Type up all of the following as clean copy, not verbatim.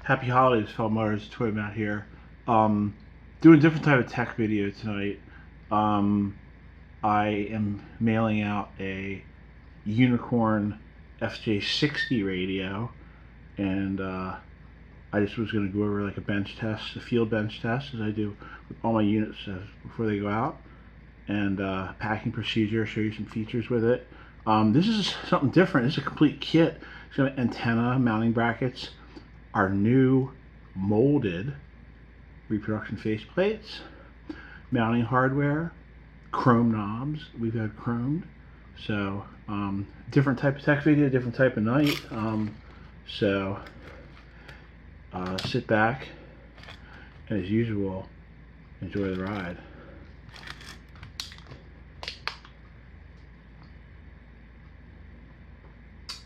Happy holidays, fellow mothers. Toy Matt here. Um, Doing a different type of tech video tonight. Um, I am mailing out a Unicorn FJ60 radio, and I just was going to go over like a bench test, a field bench test, as I do with all my units before they go out, and packing procedure. Show you some features with it. This is something different. This is a complete kit. It's got antenna, mounting brackets, our new molded reproduction faceplates, mounting hardware, chrome knobs. We've had chromed. So different type of tech video, different type of night. So sit back and, as usual, enjoy the ride.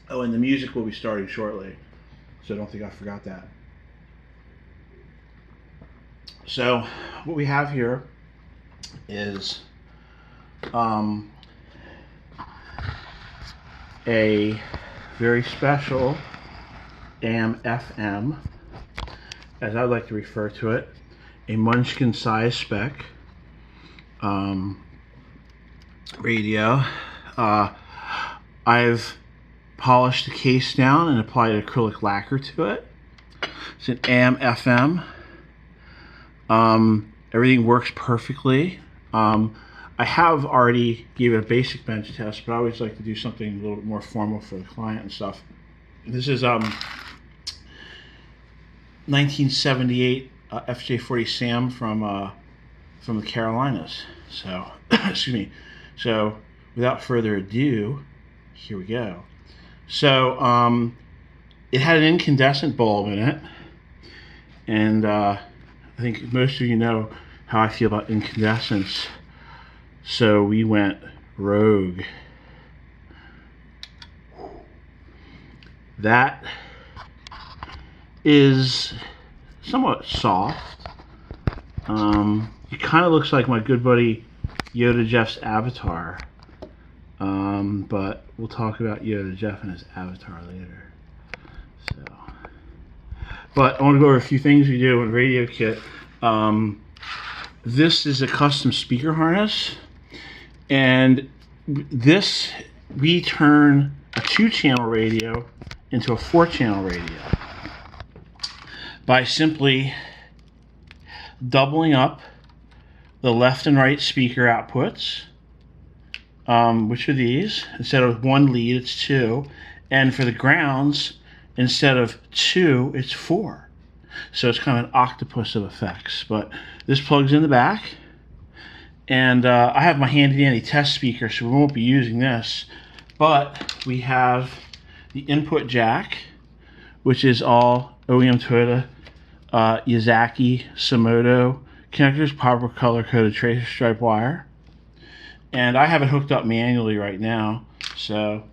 Oh, and the music will be starting shortly, so I don't think I forgot that. So what we have here is a very special AM/FM, as I like to refer to it, a Munchkin size spec radio. I've polished the case down and applied acrylic lacquer to it. It's an AM/FM. Everything works perfectly. I have already gave it a basic bench test, but I always like to do something a little bit more formal for the client and stuff. This is 1978 FJ40 Sam from the Carolinas. So excuse me. So without further ado, here we go. So it had an incandescent bulb in it, and I think most of you know how I feel about incandescence. So we went rogue. That is somewhat soft. It kind of looks like my good buddy Yoda Jeff's avatar. But we'll talk about Yoda Jeff and his avatar later. So, but I want to go over a few things we do in radio kit. This is a custom speaker harness, and this, we turn a 2-channel radio into a 4-channel radio by simply doubling up the left and right speaker outputs, which are these. Instead of one lead, it's 2, and for the grounds, instead of 2, it's 4. So it's kind of an octopus of effects. But this plugs in the back, and I have my handy dandy test speaker, so we won't be using this. But we have the input jack, which is all OEM Toyota Yazaki Samoto connectors, proper color coded tracer stripe wire. And I have it hooked up manually right now. So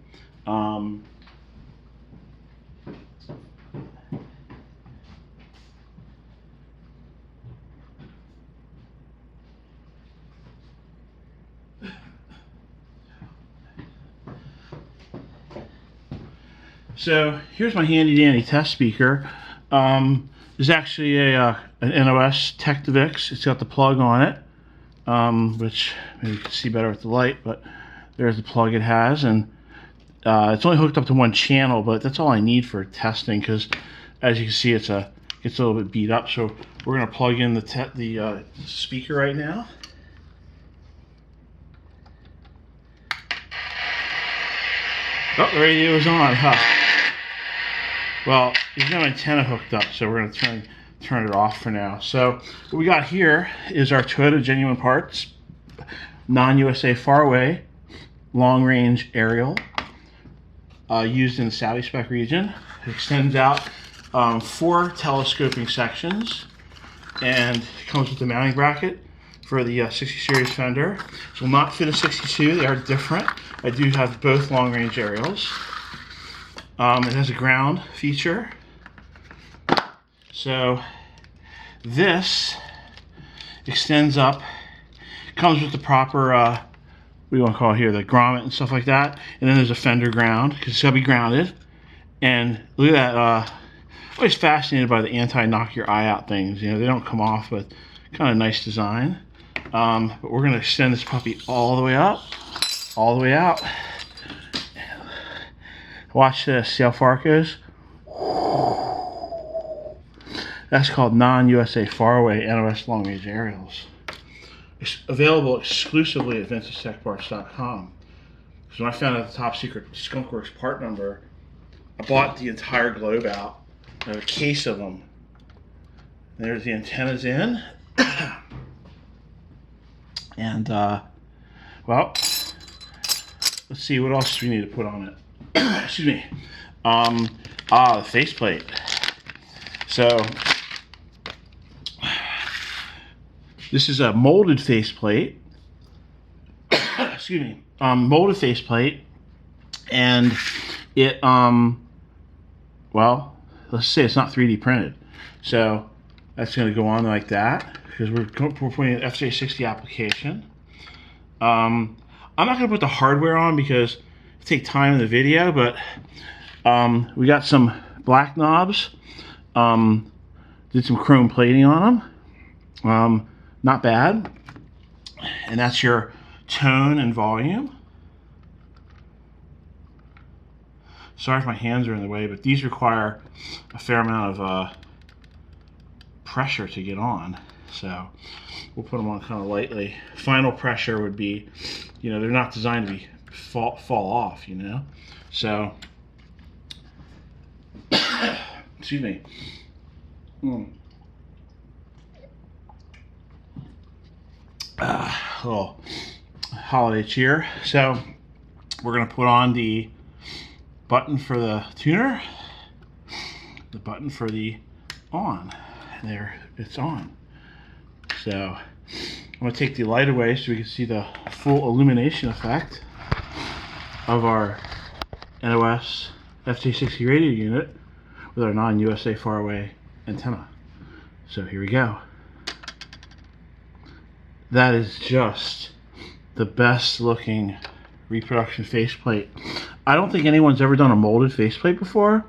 so here's my handy dandy test speaker. There's actually an NOS Tech2Vix. It's got the plug on it, which maybe you can see better with the light, but there's the plug it has, and it's only hooked up to 1 channel, but that's all I need for testing, because as you can see, it's a little bit beat up. So we're going to plug in the speaker right now. Oh, the radio is on, huh? Well, there's no antenna hooked up, so we're going to turn it off for now. So what we got here is our Toyota Genuine Parts non-USA faraway long-range aerial used in the Saudi spec region. It extends out 4 telescoping sections, and it comes with the mounting bracket for the 60 series fender. This will not fit a 62. They are different. I do have both long-range aerials. It has a ground feature. So this extends up, comes with the proper, what do you want to call it here, the grommet and stuff like that. And then there's a fender ground, because it's got to be grounded. And look at that Always fascinated by the anti-knock your eye out things. You know, they don't come off, but kind of nice design. But we're going to extend this puppy all the way up, all the way out. Watch this. See how far it goes? That's called non-USA faraway NOS long range aerials. It's available exclusively at vintagetechparts.com. Because when I found out the top secret Skunkworks part number, I bought the entire globe out. I have a case of them. There's the antennas in. And, well, let's see, what else do we need to put on it? Excuse me. The faceplate. So, this is a molded faceplate. Excuse me. Molded faceplate. And it, well, let's say it's not 3D printed. So, that's going to go on like that. Because we're putting an FJ60 application. I'm not going to put the hardware on because it takes time in the video, but we got some black knobs. Did some chrome plating on them. Not bad. And that's your tone and volume. Sorry if my hands are in the way, but these require a fair amount of pressure to get on. So we'll put them on kind of lightly. Final pressure would be, you know, they're not designed to be fall off, you know. So, excuse me. Little holiday cheer. So we're gonna put on the button for the tuner, the button for the on. There, it's on. So I'm going to take the light away so we can see the full illumination effect of our NOS FJ60 radio unit with our non-USA faraway antenna. So here we go. That is just the best looking reproduction faceplate. I don't think anyone's ever done a molded faceplate before.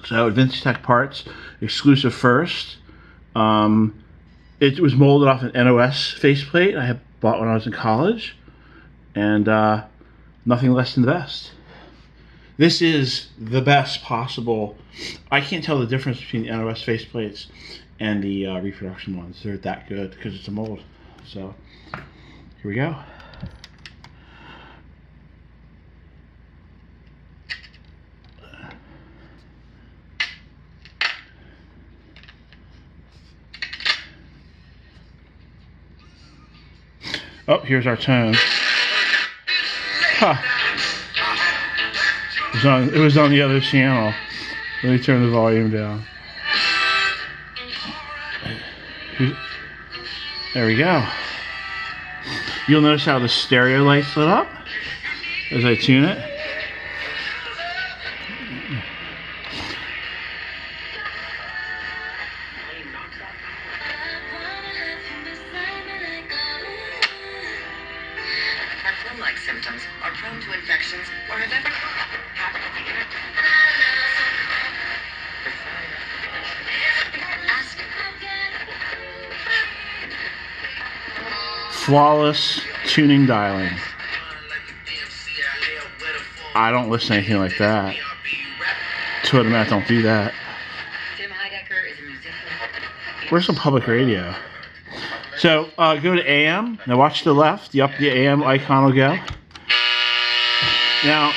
So at Vintage Tech Parts, exclusive first. It was molded off an NOS faceplate I had bought when I was in college, and nothing less than the best. This is the best possible. I can't tell the difference between the NOS faceplates and the reproduction ones. They're that good because it's a mold. So here we go. Oh, here's our tone. Huh. It was on the other channel. Let me turn the volume down. There we go. You'll notice how the stereo lights lit up as I tune it. Flu-like symptoms are prone to infections or have ever happened at the Flawless tuning dialing. I don't listen to anything like that. Twitter Matt don't do that. Where's some public radio? So go to AM. Now watch to the left. The AM icon will go. Now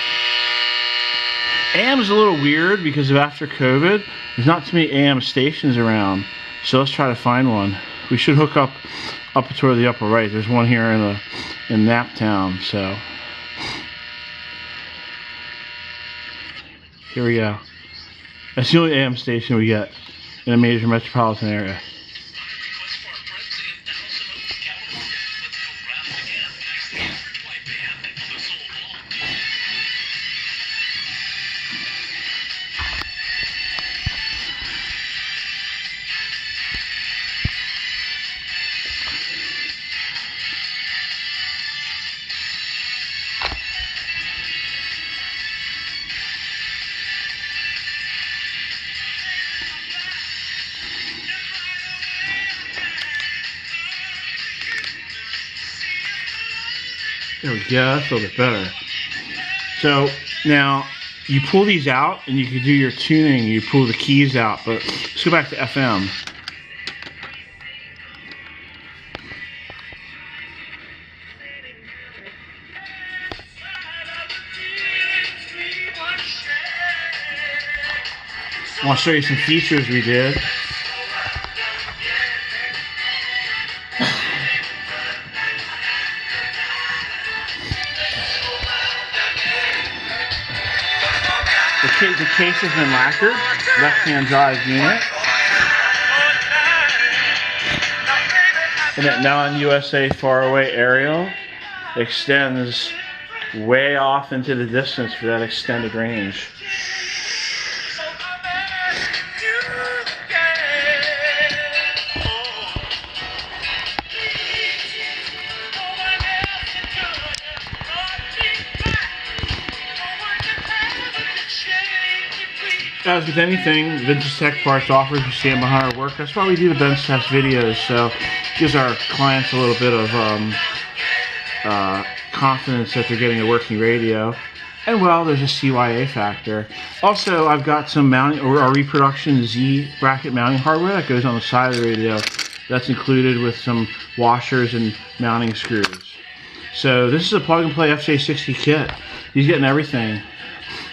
AM is a little weird because of after COVID. There's not too many AM stations around. So let's try to find one. We should hook up toward the upper right. There's one here in Naptown. So here we go. That's the only AM station we get in a major metropolitan area. There we go. That's a little bit better. So now you pull these out and you can do your tuning. You pull the keys out. But let's go back to FM. I want to show you some features we did. The case has been lacquered, left-hand drive unit. And that non-USA faraway aerial extends way off into the distance for that extended range. As with anything, Vintage Tech Parts offers we stand behind our work. That's why we do the bench test videos, so it gives our clients a little bit of confidence that they're getting a working radio. And well, there's a CYA factor. Also, I've got some mounting or our reproduction Z bracket mounting hardware that goes on the side of the radio. That's included with some washers and mounting screws. So this is a plug and play FJ60 kit. He's getting everything,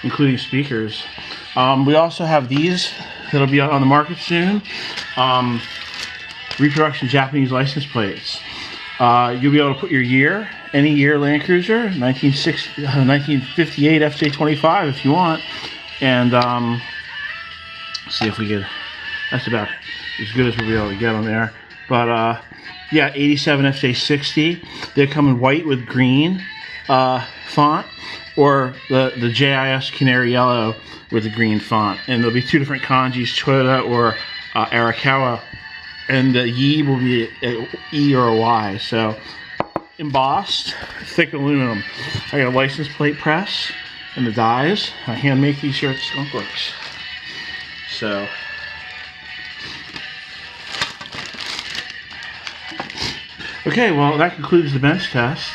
including speakers. We also have these that'll be on the market soon. Reproduction Japanese license plates. You'll be able to put your year, any year Land Cruiser, 1958 FJ25 if you want. And see if we get, that's about as good as we'll be able to get on there. But yeah, 87 FJ60. They come in white with green font, or the JIS Canary Yellow with the green font. And there'll be two different kanjis, Toyota or Arakawa. And the Yi will be an E or a Y. So embossed, thick aluminum. I got a license plate press and the dies. I hand make these here at Skunk Works. So okay, well that concludes the bench test.